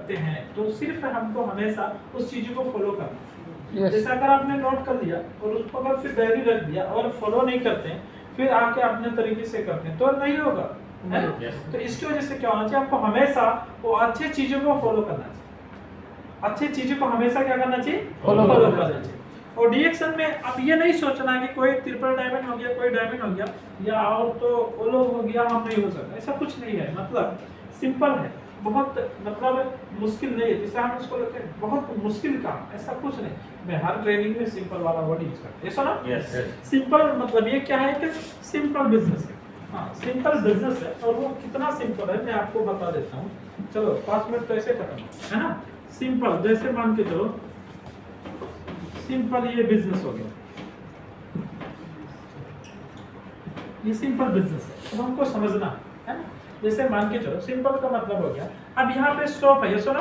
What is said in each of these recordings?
करते हैं तो सिर्फ हमको हमेशा उस चीज को फॉलो करना है। जैसे अगर आपने नोट कर लिया और उसको अगर फिर डायरी रख दिया और फॉलो नहीं करते हैं, फिर आके अपने तरीके से करते हैं तो नहीं होगा, है ना? तो इसकी वजह से क्या होना चाहिए, आपको हमेशा वो अच्छी चीजों को फॉलो करना चाहिए। अच्छी चीजों को हमेशा क्या करना चाहिए, फॉलो करना चाहिए। और डीएक्शन में अब ये नहीं सोचना कि कोई ट्रिपल डायमंड हो गया, कोई डायमंड हो गया, या और तो वो लोग हो गया, हम नहीं हो सकता, ऐसा कुछ नहीं है। मतलब सिंपल है, बहुत मतलब मुश्किल नहीं है। जैसे हम इसको लेते हैं बहुत मुश्किल काम, ऐसा कुछ नहीं। मैं हर ट्रेनिंग में सिंपल वाला वर्ड यूज करता हूं, ऐसा ना? सिंपल मतलब ये क्या है कि सिंपल बिजनेस है। हाँ, सिंपल बिजनेस है। और वो कितना सिंपल है मैं आपको बता देता हूँ। चलो 5 मिनट तो ऐसे खत्म है ना। सिंपल जैसे मान के चलो, सिंपल ये बिजनेस हो गया, ये सिंपल बिजनेस है, अब हमको समझना है ना। जैसे मान के चलो सिंपल का मतलब हो गया, अब यहाँ पे शॉप है, ये सुनो,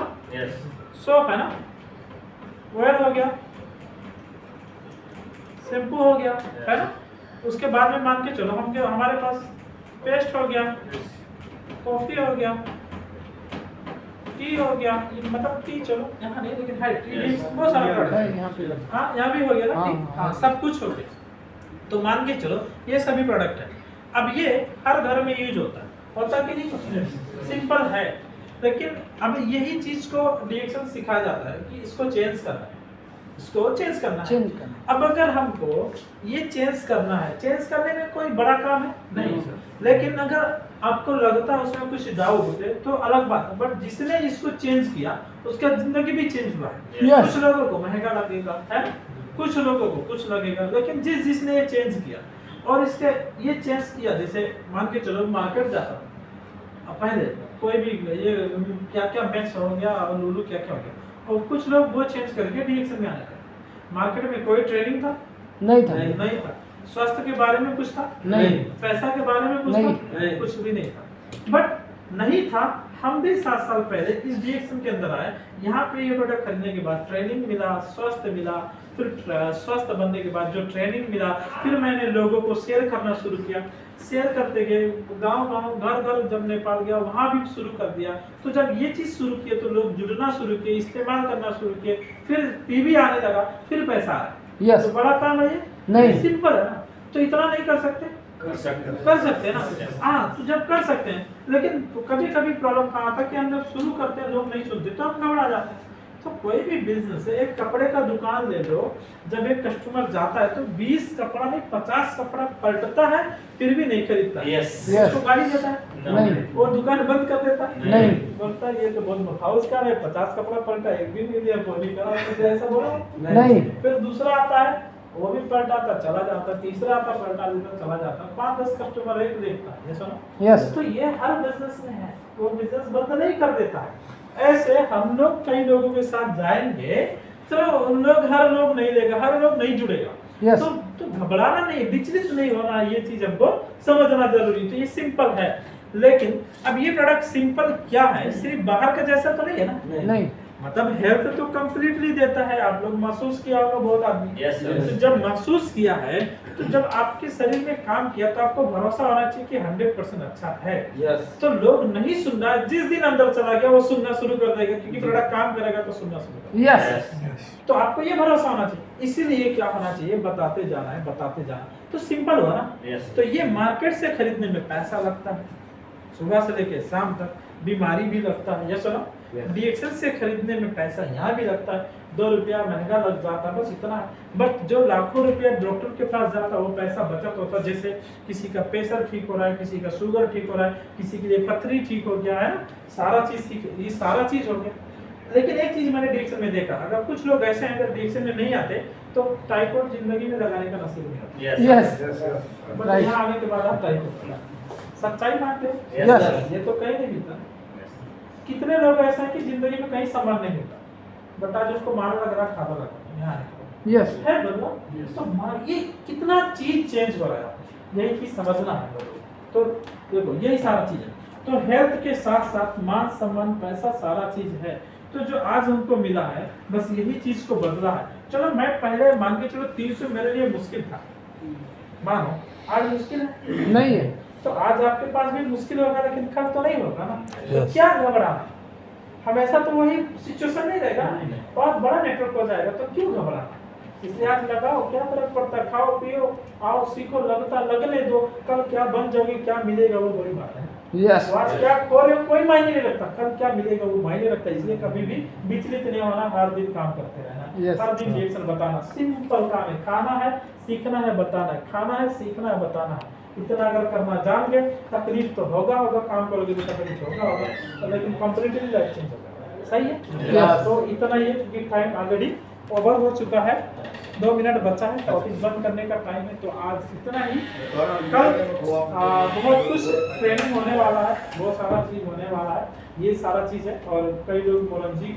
शॉप है ना, ऑयल हो गया, शैम्पू हो गया, है ना। उसके बाद में मान के चलो हम हमारे पास पेस्ट हो गया, कॉफी हो गया, टी हो गया, मतलब टी चलो यहाँ नहीं, लेकिन है टी बहुत सारा प्रोडक्ट है यहाँ पे। हाँ, यहाँ भी हो गया ना टी, हाँ सब कुछ हो गया। तो मान के चलो ये सभी प्रोडक्ट है। अब ये हर घर में यूज होता कि नहीं? सिंपल है। लेकिन अब यही चीज को डीएक्शन सिखाया जाता है कि इसको चेंज करना है, इसको चेंज करना है। अब अगर हमको ये चेंज करना है, चेंज करने में कोई बड़ा काम है नहीं, लेकिन अगर आपको लगता है उसमें कुछ डाउट है तो अलग बात है। बट जिसने इसको चेंज किया उसका जिंदगी भी चेंज हुआ है। कुछ लोगों को महंगा लगेगा, है, कुछ लोगों को कुछ लगेगा, लेकिन जिसने ये चेंज किया और इसके ये चेंज किया, जैसे मान के चलो मार्केट जाता पहले कोई भी ये क्या क्या मैक्स हो गया और लुलु क्या क्या हो गया, और कुछ लोग वो चेंज करके डीएक्शन में आने लगे। मार्केट में कोई ट्रेनिंग था नहीं था। स्वास्थ्य के बारे में कुछ था नहीं। पैसा के बारे में कुछ था कुछ भी नहीं था। बट नहीं था, हम भी 7 साल पहले इस डीएक्शन के अंदर आए। यहाँ पे ये प्रोडक्ट खरीदने के बाद ट्रेनिंग मिला, स्वास्थ्य मिला, फिर स्वास्थ्य बनने के बाद जो ट्रेनिंग मिला, फिर मैंने लोगों को शेयर करना शुरू किया। शेयर करते गए, गांव-गांव, घर-घर जब नेपाल गया वहां भी शुरू कर दिया। तो जब ये चीज शुरू किए तो लोग जुड़ना शुरू किए, इस्तेमाल करना शुरू किए, फिर टीवी आने लगा, फिर पैसा आया। तो बड़ा काम है ये नहीं, सिंपल है ना। तो इतना नहीं कर सकते, कर सकते हैं ना। हाँ, तो जब कर सकते हैं, लेकिन तो कभी कभी प्रॉब्लम कहाँ आता है कि हम जब शुरू करते हैं लोग नहीं सुनते तो हम घबरा जाते हैं। तो कोई भी बिजनेस है, एक कपड़े का दुकान ले लो, जब एक कस्टमर जाता है तो 20 कपड़ा नहीं 50 कपड़ा पलटता है फिर भी नहीं खरीदता। तो गाड़ी देता है नहीं, और दुकान बंद कर देता है नहीं, बोलता है ये तो बहुत मफाउस का है, 50 कपड़ा पलटा एक भी नहीं दिया, बोली करा, ऐसा बोलो नहीं। फिर दूसरा आता है वो भी पलटाता चला जाता, तीसरा आता पलटा देता चला जाता, 5-10 कस्टमर एक देखता है, ये सुनो। तो ये हर बिजनेस में है, वो बिजनेस बंद नहीं कर देता है। ऐसे हम लोग कई लोगों के साथ जाएंगे तो लोग हर लोग नहीं लेगा, हर लोग नहीं जुड़ेगा। तो घबराना नहीं, विचलित नहीं होना, ये चीज हमको समझना जरूरी। तो ये सिंपल है, लेकिन अब ये प्रोडक्ट सिंपल क्या है, सिर्फ बाहर का जैसा तो नहीं है ना। नहीं, मतलब हेल्थ तो कंप्लीटली देता है। आप लोग महसूस किया होगा बहुत आदमी। तो जब महसूस किया है तो जब आपके शरीर में काम किया तो आपको भरोसा होना चाहिए कि 100% अच्छा है। तो लोग नहीं सुन रहा, जिस दिन अंदर चला गया वो सुनना शुरू कर देगा, क्योंकि प्रोडक्ट काम करेगा तो सुनना शुरू करेगा। तो आपको ये भरोसा होना चाहिए। इसीलिए क्या होना चाहिए, बताते जाना है, बताते जाना। तो सिंपल हुआ ना। तो ये मार्केट से खरीदने में पैसा लगता है, सुबह से लेके शाम तक, बीमारी भी लगता है, ये सुनो। डीएक्शन से खरीदने में पैसा यहाँ भी लगता है, 2 रुपया महंगा लग जाता है, बस इतना है। बट जो लाखों रुपया डॉक्टर के पास जाता है वो पैसा बचत होता है। जैसे किसी का प्रेशर ठीक हो रहा है, किसी का शुगर ठीक हो रहा है, किसी के लिए पथरी ठीक हो गया है ना, सारा चीज ठीक, ये सारा चीज हो गया। लेकिन एक चीज मैंने डीएक्शन में देखा, अगर कुछ लोग ऐसे हैं अगर डीएक्शन में नहीं आते तो टाइफाइड जिंदगी में लगाने का नसीब नहीं होता। बट यहाँ आने के बाद आप टाइफाइड, सच्चाई मानते हो, ये तो कहीं नहीं मिलता। कितने लोग ऐसे हैं कि जिंदगी में कहीं सामान नहीं होता, बट आज उसको मार लग रहा, खाना लग रहा है बदला। तो ये कितना चीज चेंज हो रहा है, यही चीज समझना है लोगों को। तो देखो यही सारा चीज है। तो हेल्थ के साथ साथ मान सम्मान पैसा सारा चीज है। तो जो आज हमको मिला है बस यही चीज को बदला है। चलो मैं पहले मान के चलो 300 मेरे लिए मुश्किल था, मानो आज मुश्किल है नहीं है। तो आज आपके पास भी मुश्किल होगा, लेकिन कल तो नहीं होगा ना। तो क्या घबराना, हमेशा तो वही सिचुएशन नहीं रहेगा, नहीं। बहुत बड़ा नेटवर्क हो जाएगा, तो क्यों घबराना। इसलिए आज लगाओ, क्या फर्क पड़ता है, खाओ पियो, आओ सीखो, लगने दो, कल क्या बन जाओगे, क्या मिलेगा वो बड़ी बात है। यस तो आज क्या खो रहे हो कोई मायने नहीं रखता, कल क्या मिलेगा वो मायने रखता है। इसलिए कभी भी विचलित नहीं होना, हर दिन काम करते रहना, Yes. हर दिन रिएक्शन बताना, सिंपल काम है, खाना है सीखना है बताना है, खाना है सीखना है बताना है, इतना अगर करना जान गए, तकलीफ तो होगा, काम करोगे तो तकलीफ होगा, तो लेकिन कंपैरेटिवली लाइफ चेंज होगा। सही है। Yes. तो इतना ही है, क्योंकि टाइम ऑलरेडी ओवर हो चुका है, 2 मिनट बचा है, टॉपिक बंद करने का टाइम है। तो आज इतना ही, कल बहुत कुछ ट्रेनिंग होने वाला है, बहुत सारा चीज होने वाला है, ये सारा चीज है। और कई लोग मोरंजी